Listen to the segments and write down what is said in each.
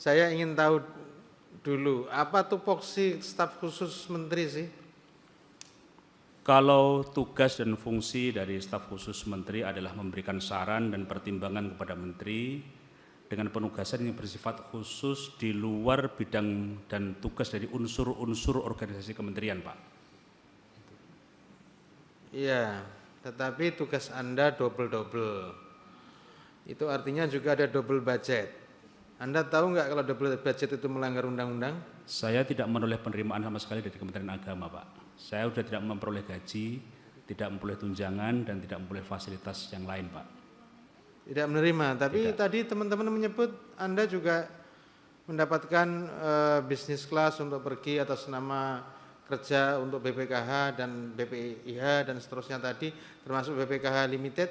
Saya ingin tahu dulu, apa tupoksi staf khusus menteri sih? Kalau tugas dan fungsi dari staf khusus menteri adalah memberikan saran dan pertimbangan kepada menteri dengan penugasan yang bersifat khusus di luar bidang dan tugas dari unsur-unsur organisasi kementerian, Pak. Iya, tetapi tugas Anda double-double. Itu artinya juga ada double budget. Anda tahu nggak kalau double budget itu melanggar undang-undang? Saya tidak menoleh penerimaan sama sekali dari Kementerian Agama, Pak. Saya sudah tidak memperoleh gaji, tidak memperoleh tunjangan, dan tidak memperoleh fasilitas yang lain, Pak. Tidak menerima, tapi Tidak. tadi teman-teman menyebut Anda juga mendapatkan bisnis kelas untuk pergi atas nama kerja untuk BPKH dan BPIH dan seterusnya tadi, termasuk BPKH Limited.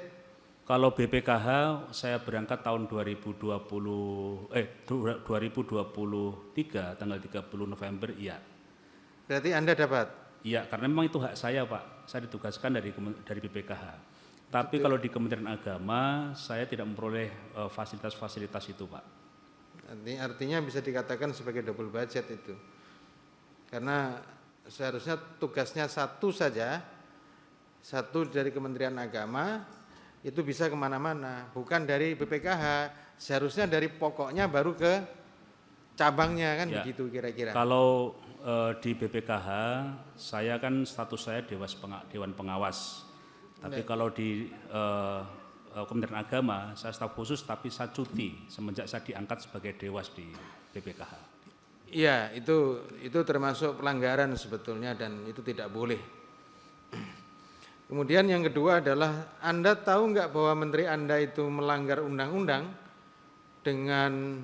Kalau BPKH saya berangkat tahun 2023 tanggal 30 November, iya. Berarti Anda dapat? Iya, karena memang itu hak saya, Pak. Saya ditugaskan dari BPKH. Tapi kalau di Kementerian Agama saya tidak memperoleh fasilitas-fasilitas itu, Pak. Artinya bisa dikatakan sebagai double budget itu. Karena seharusnya tugasnya satu saja, satu dari Kementerian Agama, itu bisa kemana-mana, bukan dari BPKH, seharusnya dari pokoknya baru ke cabangnya kan, Ya. begitu kira-kira. Kalau di BPKH saya kan status saya Dewan Pengawas, tapi kalau di Kementerian Agama saya staf khusus tapi saya cuti semenjak saya diangkat sebagai Dewas di BPKH. Iya, itu termasuk pelanggaran sebetulnya dan itu tidak boleh. Kemudian yang kedua adalah Anda tahu nggak bahwa Menteri Anda itu melanggar undang-undang dengan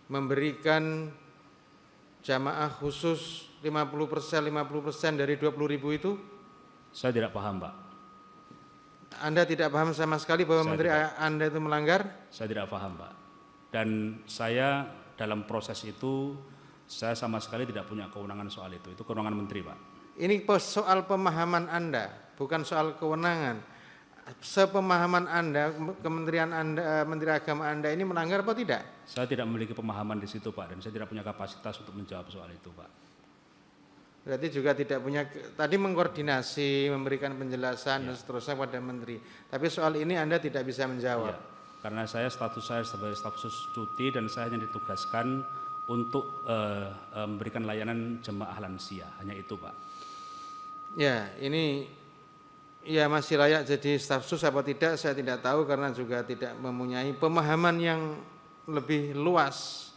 memberikan jamaah khusus 50% dari 20.000 itu? Saya tidak paham, Pak. Anda tidak paham sama sekali bahwa Menteri Anda itu melanggar? Saya tidak paham, Pak. Dan saya dalam proses itu saya sama sekali tidak punya kewenangan soal itu. Itu kewenangan Menteri, Pak. Ini soal pemahaman Anda, bukan soal kewenangan. Sepemahaman Anda, Kementerian Anda, Menteri Agama Anda ini melanggar apa tidak? Saya tidak memiliki pemahaman di situ, Pak, dan saya tidak punya kapasitas untuk menjawab soal itu, Pak. Berarti juga tidak punya, tadi mengkoordinasi, memberikan penjelasan dan seterusnya pada Menteri. Tapi soal ini Anda tidak bisa menjawab. Ya, karena status saya sebagai staf khusus cuti dan saya hanya ditugaskan untuk memberikan layanan jemaah lansia, hanya itu, Pak. Ya, ini ya masih layak jadi staf khusus apa tidak saya tidak tahu karena juga tidak mempunyai pemahaman yang lebih luas,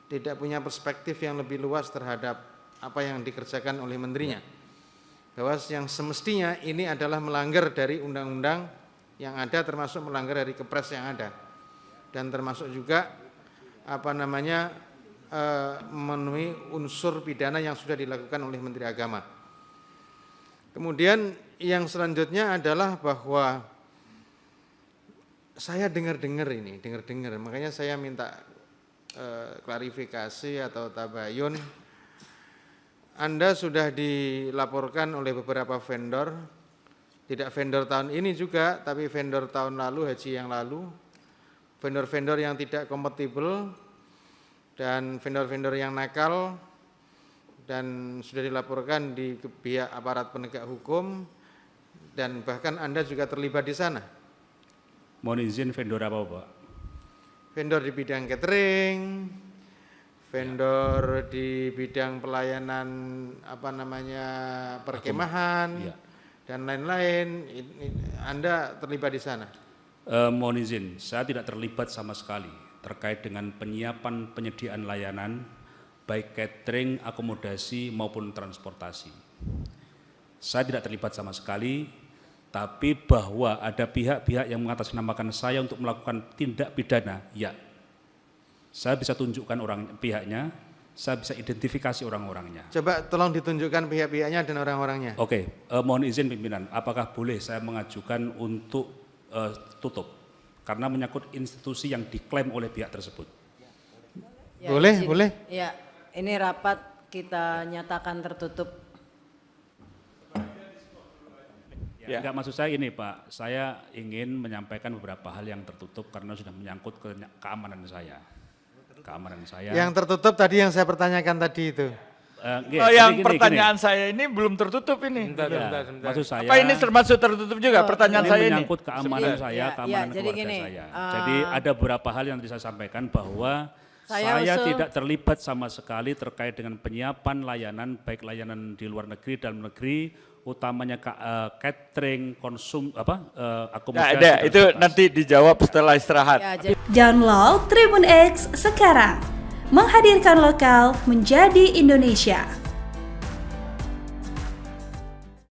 tidak punya perspektif yang lebih luas terhadap apa yang dikerjakan oleh menterinya. Bahwa yang semestinya ini adalah melanggar dari undang-undang yang ada, termasuk melanggar dari Kepres yang ada, dan termasuk juga memenuhi unsur pidana yang sudah dilakukan oleh Menteri Agama. Kemudian yang selanjutnya adalah bahwa saya dengar-dengar, makanya saya minta klarifikasi atau tabayun. Anda sudah dilaporkan oleh beberapa vendor, tidak vendor tahun ini juga, tapi vendor tahun lalu, haji yang lalu, vendor-vendor yang tidak kompatibel, dan vendor-vendor yang nakal, dan sudah dilaporkan di pihak aparat penegak hukum, dan bahkan Anda juga terlibat di sana. Mohon izin, vendor apa, Pak? Vendor di bidang catering, vendor di bidang pelayanan perkemahan, dan lain-lain. Anda terlibat di sana? Mohon izin, saya tidak terlibat sama sekali terkait dengan penyiapan penyediaan layanan baik catering, akomodasi maupun transportasi. Saya tidak terlibat sama sekali, tapi bahwa ada pihak-pihak yang mengatasnamakan saya untuk melakukan tindak pidana, ya. Saya bisa tunjukkan pihaknya, saya bisa identifikasi orang-orangnya. Coba tolong ditunjukkan pihak-pihaknya dan orang-orangnya. Oke, mohon izin pimpinan, apakah boleh saya mengajukan untuk tutup? Karena menyangkut institusi yang diklaim oleh pihak tersebut. Ya, boleh. Ya, ini rapat kita nyatakan tertutup. Ya. Enggak, maksud saya ini Pak, saya ingin menyampaikan beberapa hal yang tertutup karena sudah menyangkut keamanan saya. keamanan saya. Yang tertutup tadi yang saya pertanyakan tadi itu. Yang pertanyaan saya ini belum tertutup ini. Bentar. Maksud saya, apa ini termasuk tertutup juga pertanyaan ini saya ini? menyangkut keamanan saya, keamanan jadi keluarga gini, saya. Jadi ada beberapa hal yang tadi saya sampaikan bahwa Saya saya usul- tidak terlibat sama sekali terkait dengan penyiapan layanan, baik layanan di luar negeri, dalam negeri, utamanya catering, akomodasi. Nah, itu nanti dijawab setelah istirahat. Ya, Download Tribun X sekarang. Menghadirkan lokal menjadi Indonesia.